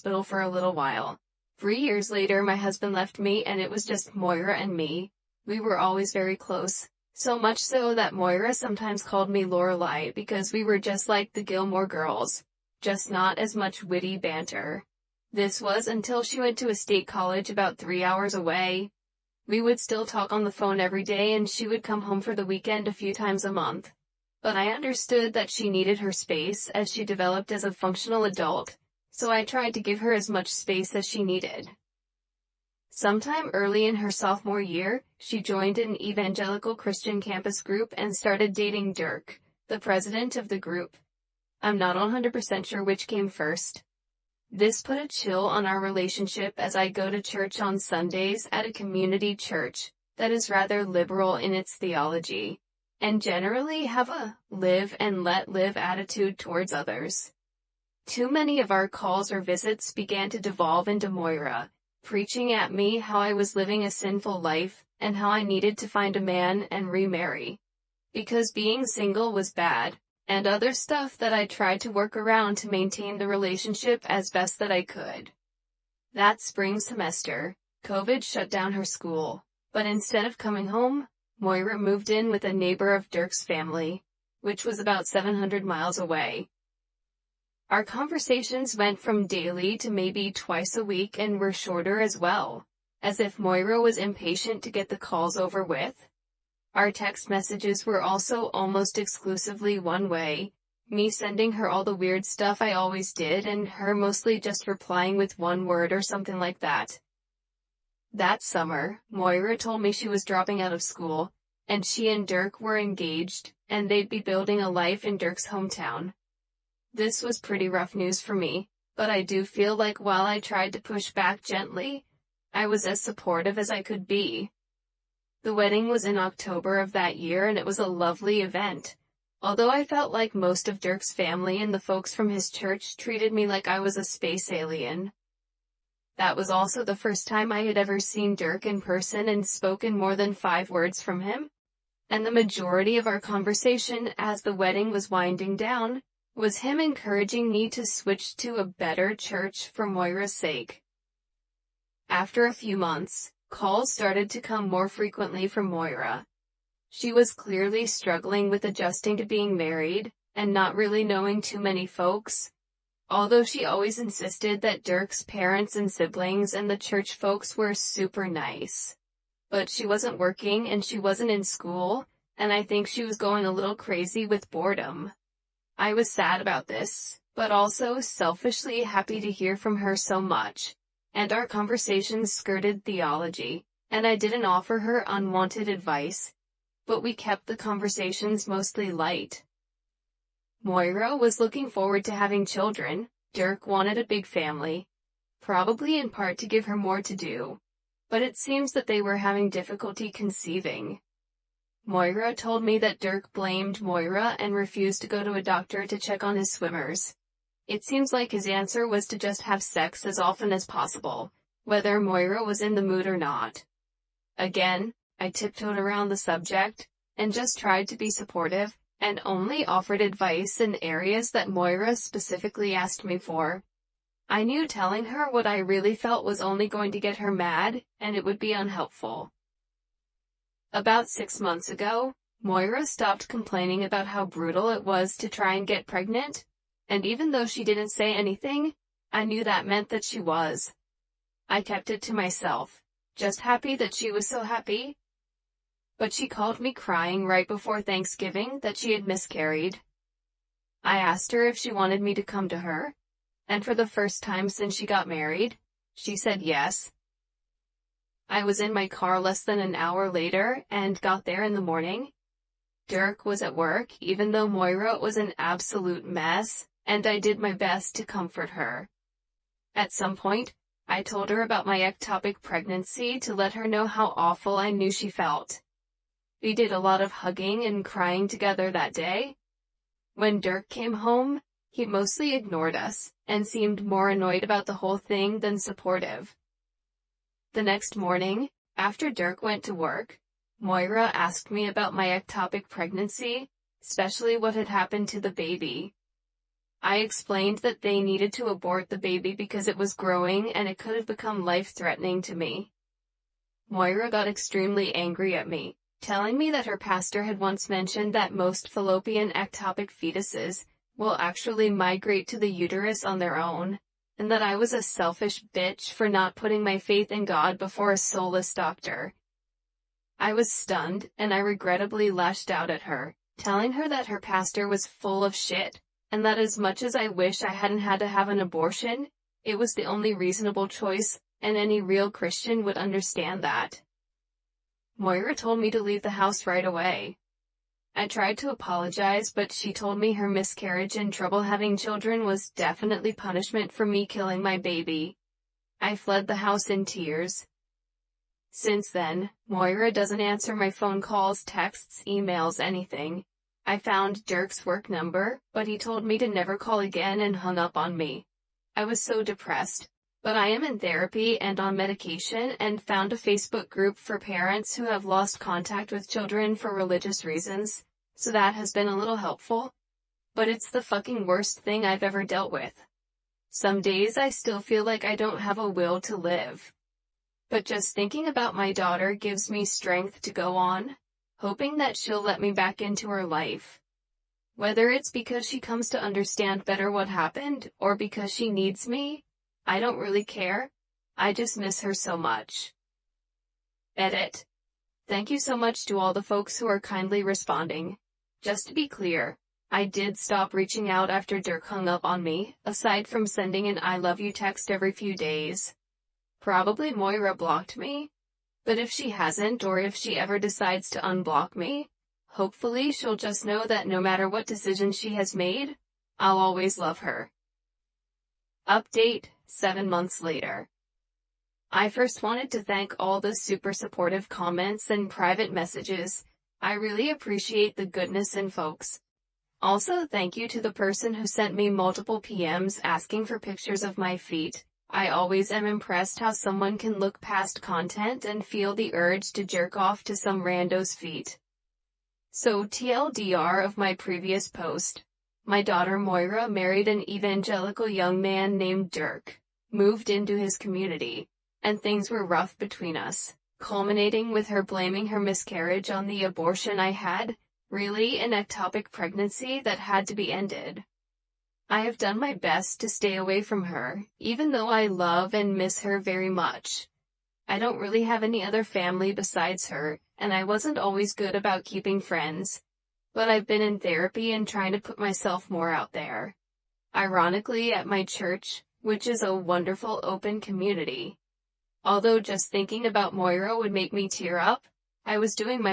hospital for a little while. 3 years later, my husband left me and it was just Moira and me. We were always very close. So much so that Moira sometimes called me Lorelai because we were just like the Gilmore Girls. Just not as much witty banter. This was until she went to a state college about 3 hours away. We would still talk on the phone every day and she would come home for the weekend a few times a month. But I understood that she needed her space as she developed as a functional adult, so I tried to give her as much space as she needed. Sometime early in her sophomore year, she joined an evangelical Christian campus group and started dating Dirk, the president of the group. I'm not 100% sure which came first. This put a chill on our relationship as I go to church on Sundays at a community church that is rather liberal in its theology, and generally have a live and let live attitude towards others. Too many of our calls or visits began to devolve into Moira, preaching at me how I was living a sinful life, and how I needed to find a man and remarry. Because being single was bad, and other stuff that I tried to work around to maintain the relationship as best that I could. That spring semester, COVID shut down her school, but instead of coming home, Moira moved in with a neighbor of Dirk's family, which was about 700 miles away. Our conversations went from daily to maybe twice a week and were shorter as well, as if Moira was impatient to get the calls over with. Our text messages were also almost exclusively one way, me sending her all the weird stuff I always did and her mostly just replying with one word or something like that. That summer, Moira told me she was dropping out of school, and she and Dirk were engaged, and they'd be building a life in Dirk's hometown. This was pretty rough news for me, but I do feel like while I tried to push back gently, I was as supportive as I could be. The wedding was in October of that year and it was a lovely event, although I felt like most of Dirk's family and the folks from his church treated me like I was a space alien. That was also the first time I had ever seen Dirk in person and spoken more than 5 words from him, and the majority of our conversation as the wedding was winding down was him encouraging me to switch to a better church for Moira's sake. After a few months, calls started to come more frequently from Moira. She was clearly struggling with adjusting to being married, and not really knowing too many folks, although she always insisted that Dirk's parents and siblings and the church folks were super nice. But she wasn't working and she wasn't in school, and I think she was going a little crazy with boredom. I was sad about this, but also selfishly happy to hear from her so much, and our conversations skirted theology, and I didn't offer her unwanted advice, but we kept the conversations mostly light. Moira was looking forward to having children. Dirk wanted a big family, probably in part to give her more to do, but it seems that they were having difficulty conceiving. Moira told me that Dirk blamed Moira and refused to go to a doctor to check on his swimmers. It seems like his answer was to just have sex as often as possible, whether Moira was in the mood or not. Again, I tiptoed around the subject, and just tried to be supportive, and only offered advice in areas that Moira specifically asked me for. I knew telling her what I really felt was only going to get her mad, and it would be unhelpful. About 6 months ago, Moira stopped complaining about how brutal it was to try and get pregnant, and even though she didn't say anything, I knew that meant that she was. I kept it to myself, just happy that she was so happy. But she called me crying right before Thanksgiving that she had miscarried. I asked her if she wanted me to come to her, and for the first time since she got married, she said yes. I was in my car less than an hour later and got there in the morning. Dirk was at work even though Moira was an absolute mess, and I did my best to comfort her. At some point, I told her about my ectopic pregnancy to let her know how awful I knew she felt. We did a lot of hugging and crying together that day. When Dirk came home, he mostly ignored us, and seemed more annoyed about the whole thing than supportive. The next morning, after Dirk went to work, Moira asked me about my ectopic pregnancy, especially what had happened to the baby. I explained that they needed to abort the baby because it was growing and it could have become life-threatening to me. Moira got extremely angry at me, telling me that her pastor had once mentioned that most fallopian ectopic fetuses will actually migrate to the uterus on their own, and that I was a selfish bitch for not putting my faith in God before a soulless doctor. I was stunned, and I regrettably lashed out at her, telling her that her pastor was full of shit, and that as much as I wish I hadn't had to have an abortion, it was the only reasonable choice, and any real Christian would understand that. Moira told me to leave the house right away. I tried to apologize, but she told me her miscarriage and trouble having children was definitely punishment for me killing my baby. I fled the house in tears. Since then, Moira doesn't answer my phone calls, texts, emails, anything. I found Dirk's work number, but he told me to never call again and hung up on me. I was so depressed. But I am in therapy and on medication and found a Facebook group for parents who have lost contact with children for religious reasons, so that has been a little helpful. But it's the fucking worst thing I've ever dealt with. Some days I still feel like I don't have a will to live. But just thinking about my daughter gives me strength to go on, hoping that she'll let me back into her life. Whether it's because she comes to understand better what happened, or because she needs me, I don't really care. I just miss her so much. Edit. Thank you so much to all the folks who are kindly responding. Just to be clear, I did stop reaching out after Dirk hung up on me, aside from sending an I love you text every few days. Probably Moira blocked me. But if she hasn't, or if she ever decides to unblock me, hopefully she'll just know that no matter what decision she has made, I'll always love her. Update, 7 months later. I first wanted to thank all the super supportive comments and private messages. I really appreciate the goodness in folks. Also, thank you to the person who sent me multiple PMs asking for pictures of my feet. I always am impressed how someone can look past content and feel the urge to jerk off to some rando's feet. So TLDR of my previous post. My daughter Moira married an evangelical young man named Dirk, moved into his community, and things were rough between us, culminating with her blaming her miscarriage on the abortion I had, really an ectopic pregnancy that had to be ended. I have done my best to stay away from her, even though I love and miss her very much. I don't really have any other family besides her, and I wasn't always good about keeping friends. But I've been in therapy and trying to put myself more out there. Ironically, at my church, which is a wonderful open community. Although just thinking about Moira would make me tear up, I was doing my